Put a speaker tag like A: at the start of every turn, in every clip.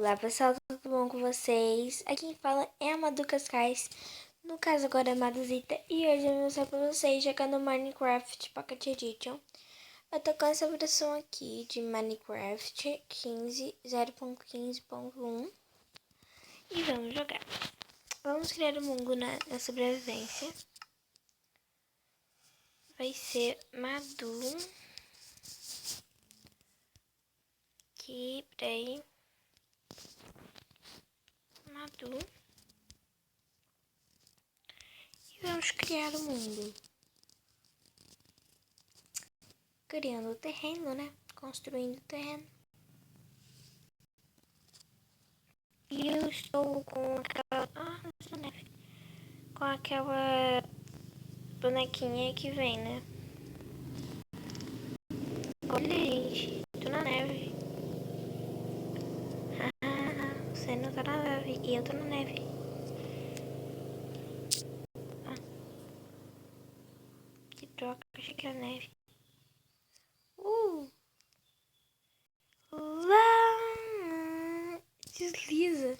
A: Olá pessoal, tudo bom com vocês? Aqui quem fala é a Madu Cascais, no caso agora é a Maduzita, e hoje eu vou mostrar pra vocês jogando Minecraft Pocket Edition. Eu tô com essa versão aqui de Minecraft 0.15.1 e vamos jogar. Vamos criar um mundo na sobrevivência. Vai ser Madu. Aqui, peraí. Madu. E vamos criar o mundo. Criando o terreno, né? Construindo o terreno. E eu estou com aquela... com aquela bonequinha que vem, né? Olha, gente. Tô na neve. Você não tá na neve. E eu tô na neve. Que troca. Achei que era neve. Lá. Desliza.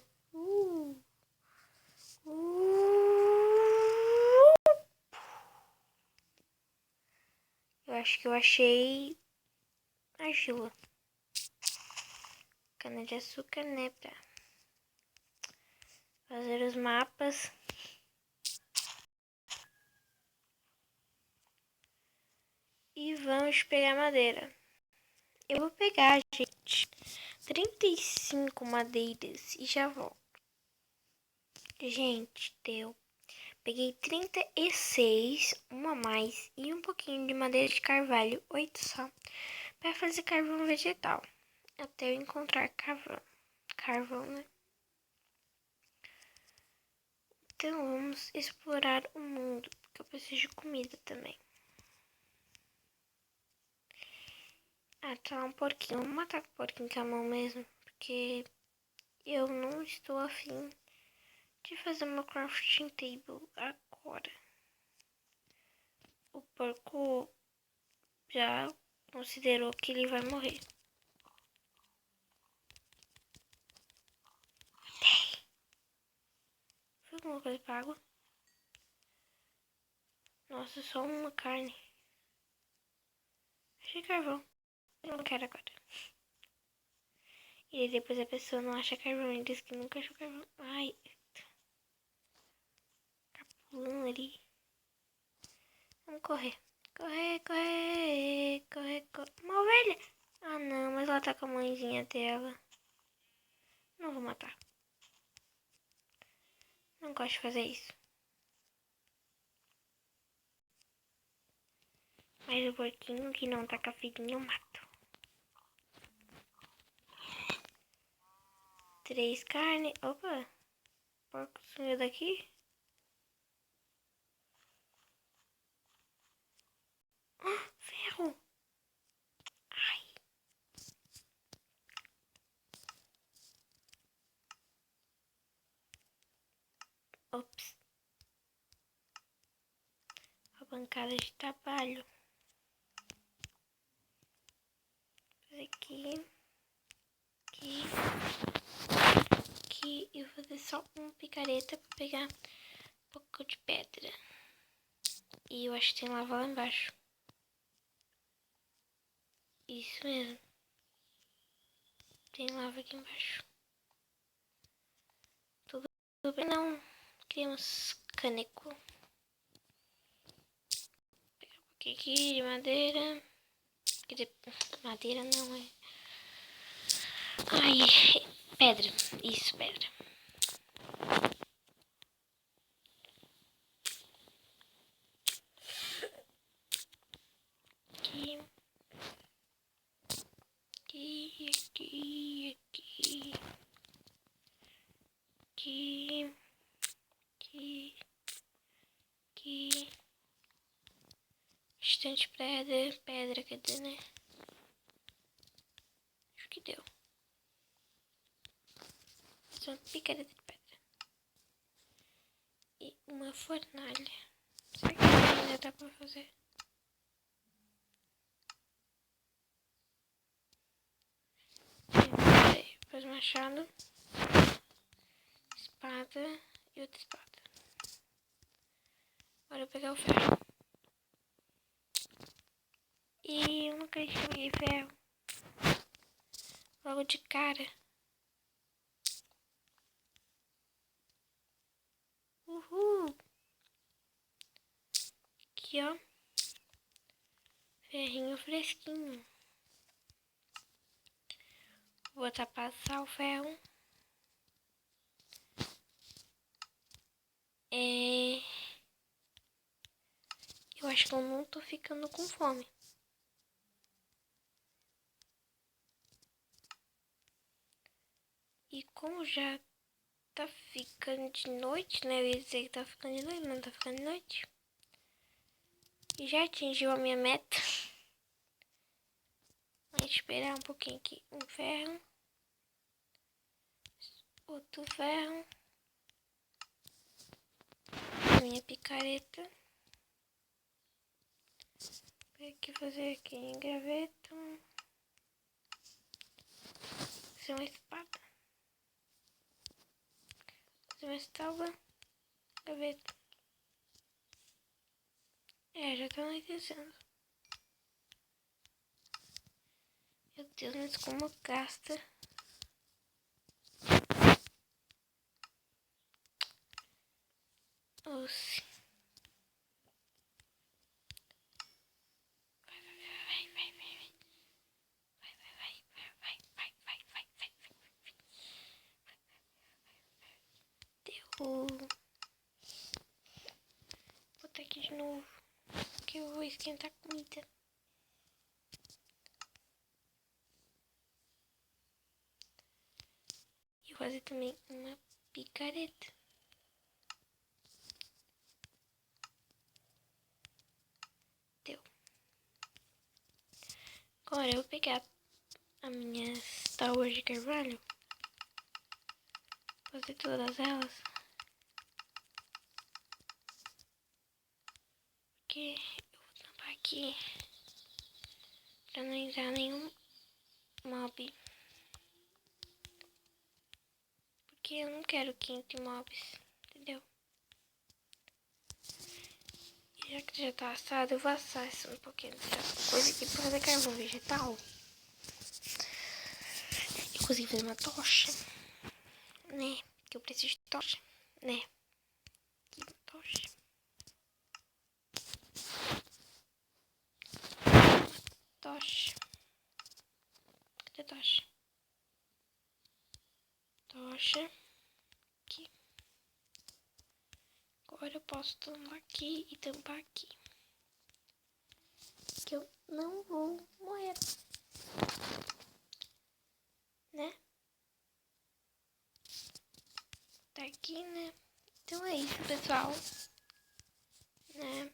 A: Eu acho que eu achei argila. Cana de açúcar, né? Pra fazer os mapas. E vamos pegar madeira. Eu vou pegar, gente, 35 madeiras e já volto. Gente, deu. Peguei 36, uma a mais e um pouquinho de madeira de carvalho, 8 só, para fazer carvão vegetal. Até eu encontrar carvão. Carvão, né? Então vamos explorar o mundo, porque eu preciso de comida também. Ah, tá um porquinho. Vamos matar o porquinho com a mão mesmo, porque eu não estou afim de fazer uma crafting table agora. O porco já considerou que ele vai morrer. Foi alguma coisa pra água? Nossa, só uma carne. Achei carvão. Eu não quero agora. E aí depois a pessoa não acha carvão e diz que nunca achou carvão. Ai. Tá pulando ali. Vamos correr. Correr, correr, correr, correr. Uma ovelha. Ah não, mas ela tá com a mãezinha dela. Não vou matar. Não gosto de fazer isso. Mas o porquinho que não tá com a filhinha eu mato. 3 carnes. Opa. O porco sumiu daqui. Ferro. Ai. Ops. A bancada de trabalho. Aqui. Aqui. Aqui. E vou fazer só uma picareta pra pegar um pouco de pedra. E eu acho que tem lava lá embaixo. Isso mesmo. Tem lava aqui embaixo. Tudo bem? Não. Criamos caneco. Pegar um pouquinho aqui de madeira. Madeira não é. Ai, pedra. Isso, pedra. Aqui. Aqui, aqui, aqui. Aqui. Aqui. Aqui. Bastante pedra. Pedra, quer dizer, né? Acho que deu. Só uma picareta de pedra. E uma fornalha. Será que ainda dá pra fazer? Depois machado. espada e outra espada. Agora eu vou pegar o ferro. E eu não acredito que eu peguei ferro. Logo de cara. Uhul. Aqui, ó. Ferrinho fresquinho. Vou botar passar o ferro. Eu acho que eu não tô ficando com fome. E como já tá ficando de noite, né? Eu ia dizer que tá ficando de noite, mas não tá ficando de noite. E já atingiu a minha meta. Vou esperar um pouquinho aqui. Um ferro. Outro ferro. Minha picareta. Vou aqui fazer aqui em graveta. Fazer uma espada. Fazer uma estátua. Gaveta. Já tá anoitecendo. Meu Deus, mas como gasta. Oxe. Deu. Vou botar aqui de novo. Que eu vou esquentar a comida. E vou fazer também uma picareta. Deu. Agora eu vou pegar as minhas tábuas de carvalho. Fazer todas elas. Porque eu vou tampar aqui. Pra não entrar nenhum mob. Porque eu não quero que entre mobs. Entendeu? E já que já tá assado, eu vou assar isso um pouquinho dessa coisa aqui pra fazer carvão vegetal. Eu consegui fazer uma tocha. Né? Que eu preciso de tocha. Né? Aqui, tocha. Tocha. Cadê a tocha? Tocha. Aqui. Agora eu posso tampar aqui e tampar aqui. Que eu não vou morrer. Né? Tá aqui, né? Então é isso, pessoal. Né?